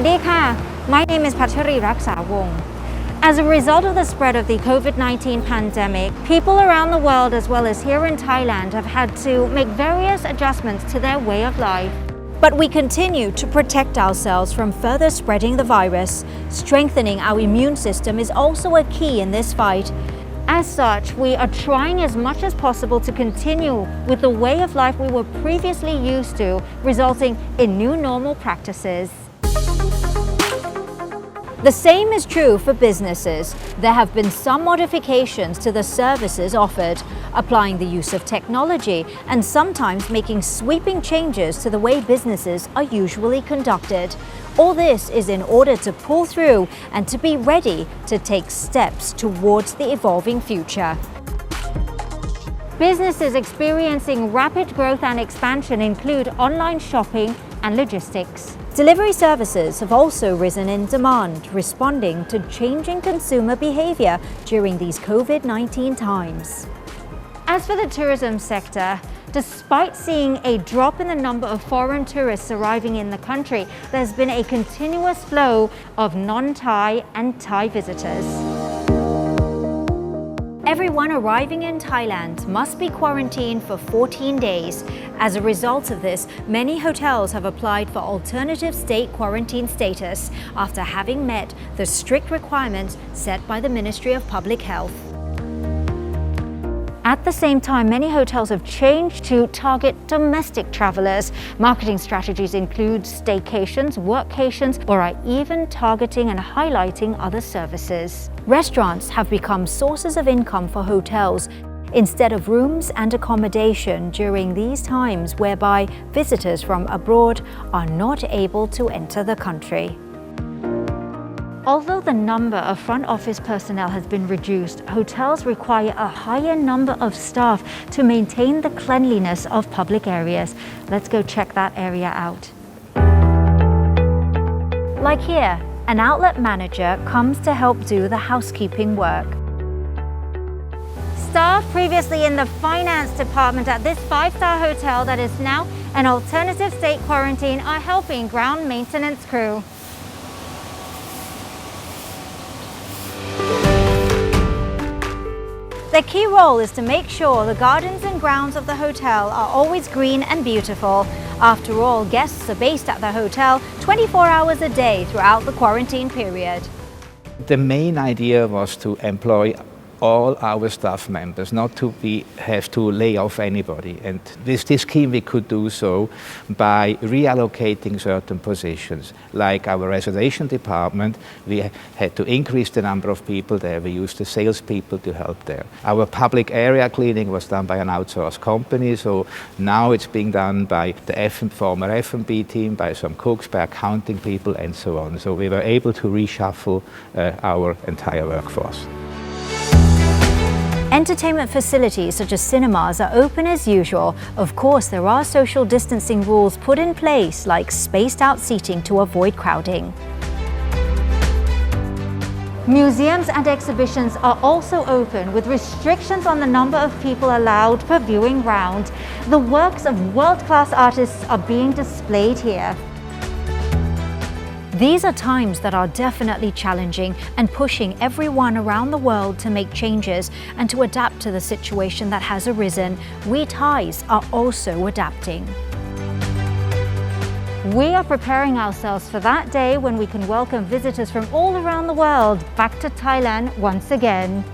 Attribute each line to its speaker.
Speaker 1: วัสดีค่ะ My name is Patchari Raksawong. As a result of the spread of the COVID-19 pandemic, people around the world as well as here in Thailand have had to make various adjustments to their way of life. But we continue to protect ourselves from further spreading the virus. Strengthening our immune system is also a key in this fight. As such, we are trying as much as possible to continue with the way of life we were previously used to, resulting in new normal practices. The same is true for businesses. There have been some modifications to the services offered, applying the use of technology and sometimes making sweeping changes to the way businesses are usually conducted. All this is in order to pull through and to be ready to take steps towards the evolving future. Businesses experiencing rapid growth and expansion include online shopping and logistics. Delivery services have also risen in demand, responding to changing consumer behavior during these COVID-19 times. As for the tourism sector, despite seeing a drop in the number of foreign tourists arriving in the country, there's been a continuous flow of non-Thai and Thai visitors. Everyone arriving in Thailand must be quarantined for 14 days. As a result of this, many hotels have applied for alternative state quarantine status after having met the strict requirements set by the Ministry of Public Health. At the same time, many hotels have changed to target domestic travelers. Marketing strategies include staycations, workcations, or are even targeting and highlighting other services. Restaurants have become sources of income for hotels instead of rooms and accommodation during these times whereby visitors from abroad are not able to enter the country. Although the number of front office personnel has been reduced, hotels require a higher number of staff to maintain the cleanliness of public areas. Let's go check that area out. Like here, an outlet manager comes to help do the housekeeping work. Staff previously in the finance department at this 5-star hotel that is now an alternative state quarantine are helping ground maintenance crew. Their key role is to make sure the gardens and grounds of the hotel are always green and beautiful. After all, guests are based at the hotel 24 hours a day throughout the quarantine period.
Speaker 2: The main idea was to employ all our staff members, not to have to lay off anybody. And with this scheme we could do so by reallocating certain positions. Like our reservation department, we had to increase the number of people there. We used the salespeople to help there. Our public area cleaning was done by an outsourced company, so now it's being done by the former F&B team, by some cooks, by accounting people and so on. So we were able to reshuffle our entire workforce.
Speaker 1: Entertainment facilities such as cinemas are open as usual. Of course, there are social distancing rules put in place, like spaced out seating to avoid crowding. Museums and exhibitions are also open, with restrictions on the number of people allowed per viewing round. The works of world-class artists are being displayed here. These are times that are definitely challenging and pushing everyone around the world to make changes and to adapt to the situation that has arisen. We Thais are also adapting. We are preparing ourselves for that day when we can welcome visitors from all around the world back to Thailand once again.